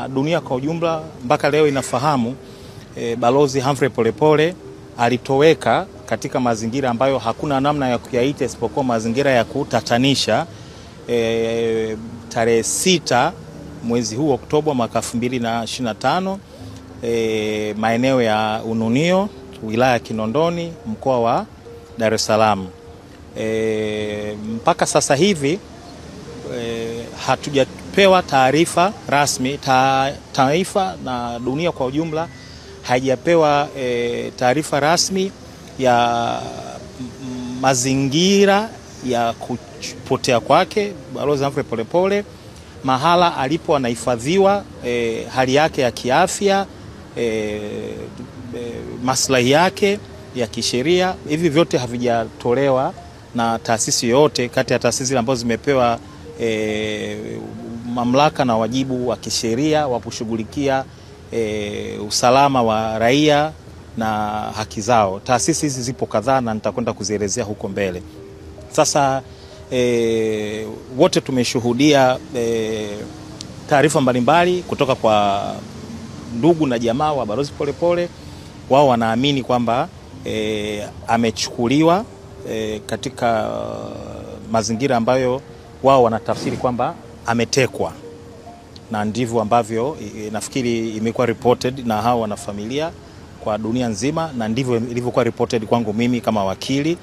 Dunia kwa ujumla mpaka leo inafahamu Balozi Humphrey Polepole alitoweka katika mazingira ambayo hakuna namna ya kuyaita isipokuwa mazingira ya kutatanisha tarehe 6 mwezi huu Oktoba mwaka 2025 maeneo ya Ununio, wilaya ya Kinondoni, mkoa wa Dar es Salaam. Mpaka sasa hivi hatujapewa taarifa rasmi, taifa na dunia kwa ujumla haijapewa taarifa rasmi ya mazingira ya kupotea kwake Balozi Humphrey Polepole, mahala alipo anahifadhiwa, hali yake ya kiafya, maslahi yake ya kisheria. Hivi vyote havijatolewa na taasisi yote kati ya taasisi ambazo zimepewa mamlaka na wajibu wa kisheria wa kushughulikia usalama wa raia na haki zao. Taasisi hizi zipo kadhaa na nitakwenda kuzielezea huko mbele. Sasa wote tumeshuhudia taarifa mbalimbali kutoka kwa ndugu na jamaa wa Balozi Polepole. Wao wanaamini kwamba amechukuliwa katika mazingira ambayo wao wanatafsiri kwamba ametekwa, na ndivyo ambavyo nafikiri imekuwa reported na hao wanafamilia kwa dunia nzima, na ndivyo ilivyokuwa reported kwangu mimi kama wakili,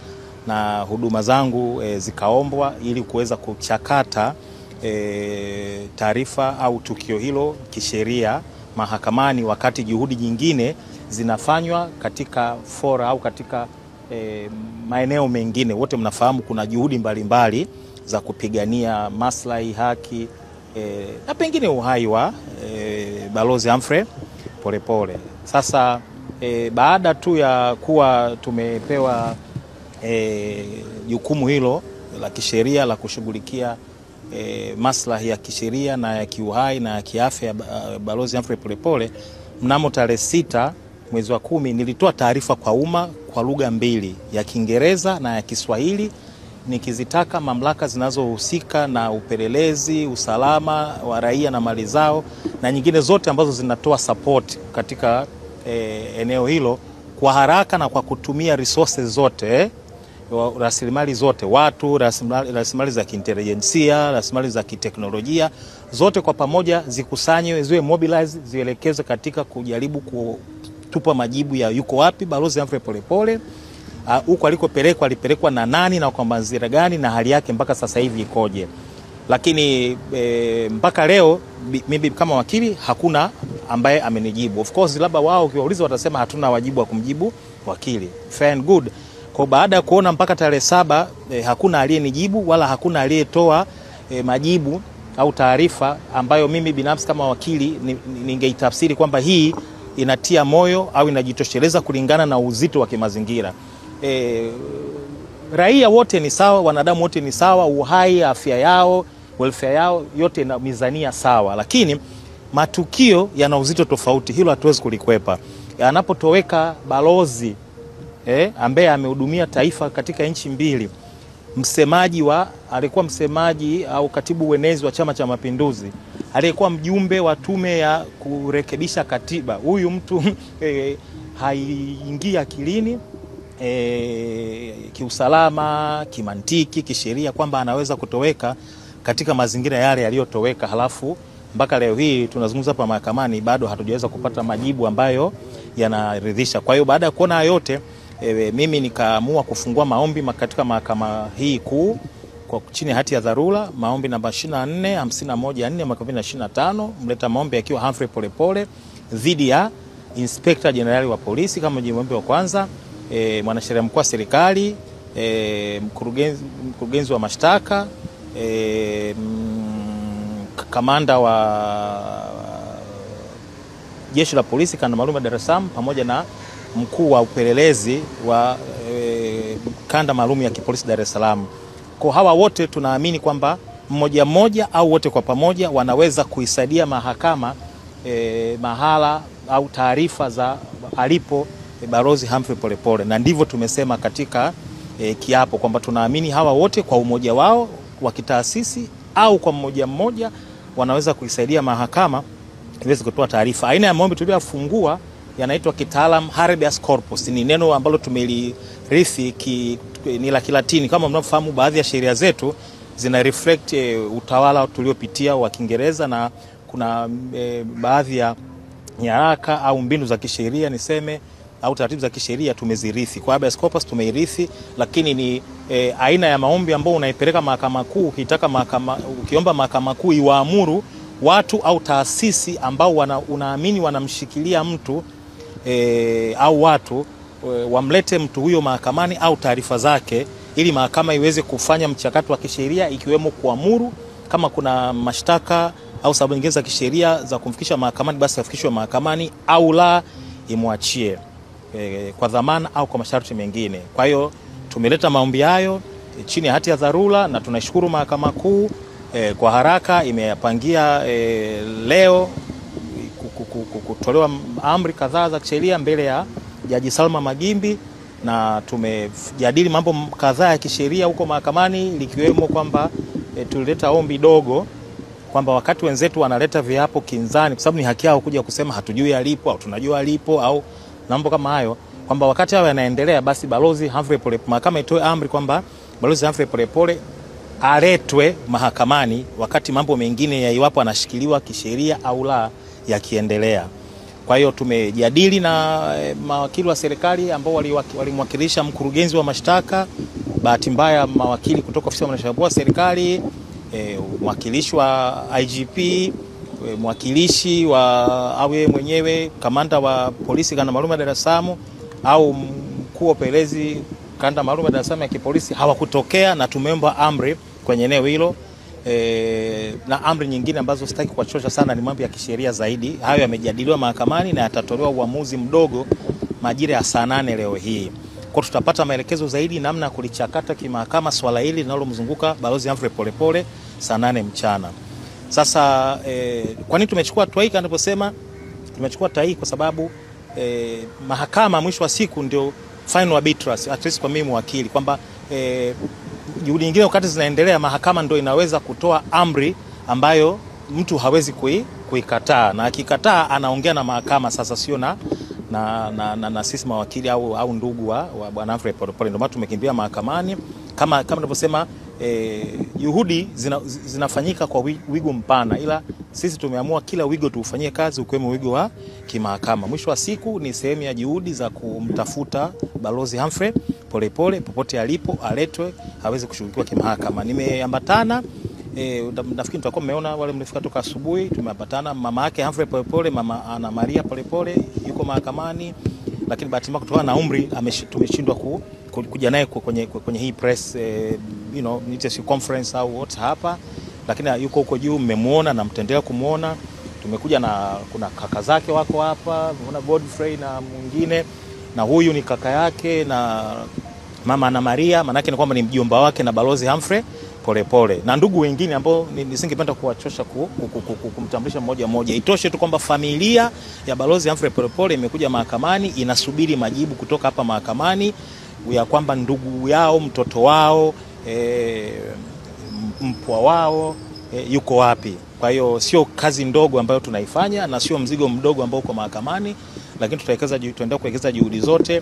na huduma zangu zikaombwa ili kuweza kuchakata taarifa au tukio hilo kisheria mahakamani, wakati juhudi nyingine zinafanywa katika fora au katika maeneo mengine. Wote mnafahamu kuna juhudi mbalimbali za kupigania maslahi, haki na pengine uhai wa Balozi Humphrey Polepole. Sasa baada tu ya kuwa tumepewa jukumu hilo la kisheria la kushughulikia maslahi ya kisheria na ya kiuhai na ya kiafya ya Balozi Humphrey Polepole, mnamo tarehe 6 mwezi wa 10 nilitoa taarifa kwa umma kwa lugha mbili, ya Kiingereza na ya Kiswahili, nikizitaka mamlaka zinazohusika na upelelezi, usalama wa raia na mali zao na nyingine zote ambazo zinatoa support katika eneo hilo kwa haraka na kwa kutumia resources zote, rasilimali zote, watu, rasilimali za kiintelijensia, rasilimali za kiteknolojia, zote kwa pamoja zikusanywe, ziwe mobilize, zielekezwe katika kujaribu kutupa majibu ya yuko wapi Balozi Humphrey Polepole, huko alikopelekwa, alipelekwa na nani na kwa mazingira gani, na hali yake mpaka sasa hivi ikoje. Lakini mpaka leo mimi kama wakili hakuna ambaye amenijibu. Of course labda wao ukiwauliza watasema hatuna wajibu wa kumjibu wakili. Fair and good. Kwa baada ya kuona mpaka tarehe 7 hakuna aliyenijibu wala hakuna aliyetoa majibu au taarifa ambayo mimi binafsi kama wakili ningeitafsiri kwamba hii inatia moyo au inajitosheleza kulingana na uzito wa kimazingira. Raia wote ni sawa, wanadamu wote ni sawa, uhai, afya yao, welfare yao yote ina mizania sawa, lakini matukio yana uzito tofauti. Hilo hatuwezi kulikwepa. Anapotoweka balozi ambaye amehudumia taifa katika nchi mbili, alikuwa msemaji au katibu uenezi wa Chama cha Mapinduzi, aliyekuwa mjumbe wa tume ya kurekebisha katiba, huyu mtu haingii akilini kiusalama, kimantiki, kisheria kwamba anaweza kutoweka katika mazingira yale yaliyotoweka, halafu mpaka leo hii tunazungumza hapa mahakamani bado hatujaweza kupata majibu ambayo yanaridhisha. Kwa hiyo baada ya kuona yote mimi nikaamua kufungua maombi katika mahakama hii kuu kwa chini ya hati ya dharura, maombi namba 2451 mwaka 2025, mleta maombi akiwa Humphrey Polepole dhidi ya Inspector General wa polisi kama mjumbe wa kwanza, mwanasheria mkuu wa serikali, mkurugenzi wa mashtaka, kamanda wa jeshi la polisi kanda maalum ya Dar es Salaam, pamoja na mkuu wa upelelezi wa kanda maalum ya kipolisi Dar es Salaam. Kwa hawa wote tunaamini kwamba mmoja mmoja au wote kwa pamoja wanaweza kuisaidia mahakama mahala au taarifa za alipo Balozi Humphrey Polepole, na ndivyo tumesema katika kiapo kwamba tunaamini hawa wote kwa umoja wao wa kitaasisi au kwa mmoja mmoja wanaweza kuisaidia mahakama iweze kutoa taarifa. Aina ya maombi tuliyofungua yanaitwa kitaalam habeas corpus. Ni neno ambalo tumelirithi ni la Kilatini. Kama mnafahamu, baadhi ya sheria zetu zina reflect utawala tuliopitia wa Kiingereza, na kuna baadhi ya nyaraka au mbinu za kisheria niseme au taratibu za kisheria tumezirithi. Kwa habeas corpus tumeirithi, lakini ni aina ya maombi ambao unaipeleka Mahakama Kuu ukiomba Mahakama Kuu iwaamuru watu au taasisi ambao unaamini wanamshikilia mtu au watu wamlete mtu huyo mahakamani au taarifa zake, ili mahakama iweze kufanya mchakato wa kisheria, ikiwemo kuamuru kama kuna mashtaka au sababu nyingine za kisheria za kumfikisha mahakamani, basi afikishwe mahakamani, au la imwachie kwa dhamana au kwa masharti mengine. Kwa hiyo tumeleta maombi hayo chini ya hati ya dharura, na tunashukuru Mahakama Kuu kwa haraka imeyapangia leo kutolewa amri kadhaa za kisheria mbele ya Jaji Salma Magimbi, na tumejadili mambo kadhaa ya kisheria huko mahakamani, likiwemo kwamba tulileta ombi dogo kwamba wakati wenzetu wanaleta viapo kinzani, kwa sababu ni haki yao kuja kusema hatujui alipo au tunajua alipo au mambo kama hayo, kwamba wakati hao yanaendelea, basi Balozi Humphrey Polepole, mahakama itoe amri kwamba Balozi Humphrey Polepole aletwe mahakamani wakati mambo mengine ya iwapo anashikiliwa kisheria au la yakiendelea. Kwa hiyo tumejadili na mawakili wa serikali ambao walimwakilisha mkurugenzi wa mashtaka. Bahati mbaya mawakili kutoka ofisi ya mwanasheria wa serikali, mwakilishi wa IGP, mwakilishi wa au yeye mwenyewe kamanda wa polisi kanda maalum ya Dar es Salaam au mkuu wa upelelezi kanda maalum ya Dar es Salaam ya kipolisi hawakutokea, na tumeomba amri kwenye eneo hilo. Na amri nyingine ambazo sitaki kuwachosha sana ni mambo ya kisheria zaidi. Hayo yamejadiliwa mahakamani na yatatolewa uamuzi mdogo majira ya saa 8 leo hii. Kwa tutapata maelekezo zaidi namna ya kulichakata kimahakama swala hili linalomzunguka Balozi Humphrey Polepole saa 8 mchana. Sasa kwa nini tumechukua hatua hii? Kanaposema tumechukua hatua hii kwa sababu mahakama mwisho wa siku ndio final arbiters, at least kwa mimi mwakili, kwamba juhudi nyingine wakati zinaendelea, mahakama ndio inaweza kutoa amri ambayo mtu hawezi kuikataa, na akikataa anaongea na mahakama. Sasa sio na sisi mawakili au ndugu wa Bwana Humphrey Polepole. Ndio maana tumekimbia mahakamani. Kama ninavyosema, juhudi zinafanyika kwa wigo mpana, ila sisi tumeamua kila wigo tuufanyie kazi, ukiwemo wigo wa kimahakama. Mwisho wa siku ni sehemu ya juhudi za kumtafuta Balozi Humphrey Polepole popote alipo, aletwe hawezi kushughulikiwa kimahakama. Nimeambatana, nafikiri mtakuwa mmeona wale mlifika toka asubuhi, tumeambatana mama yake Humphrey Polepole, mama Ana Maria Polepole yuko mahakamani, lakini bahati mbaya kutokana na umri tumeshindwa kuja naye kwenye hii press conference au what hapa, lakini yuko huko juu, mmemuona na mtaendelea kumuona. Tumekuja na kuna kaka zake wako hapa, unaona Godfrey na mwingine, na huyu ni kaka yake na mama Ana Maria, maana yake ni kwamba ni mjomba wake na Balozi Humphrey Polepole, na ndugu wengine ambao nisingependa kuwachosha kumtambulisha mmoja mmoja. Itoshe tu kwamba familia ya Balozi Humphrey Polepole imekuja mahakamani, inasubiri majibu kutoka hapa mahakamani ya kwamba ndugu yao, mtoto wao, mpwa wao yuko wapi. Kwa hiyo sio kazi ndogo ambayo tunaifanya na sio mzigo mdogo ambao uko mahakamani, lakini tutaendelea kuwekeza juhudi zote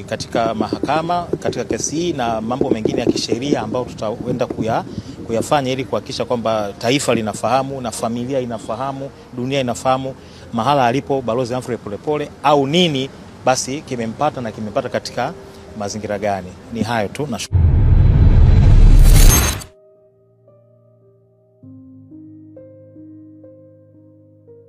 katika mahakama, katika kesi hii na mambo mengine ya kisheria ambao tutaenda kuyafanya ili kuhakikisha kwamba taifa linafahamu na familia inafahamu, dunia inafahamu mahala alipo Balozi Humphrey Polepole, au nini basi kimempata na kimempata katika mazingira gani. Ni hayo tu, nashukuru.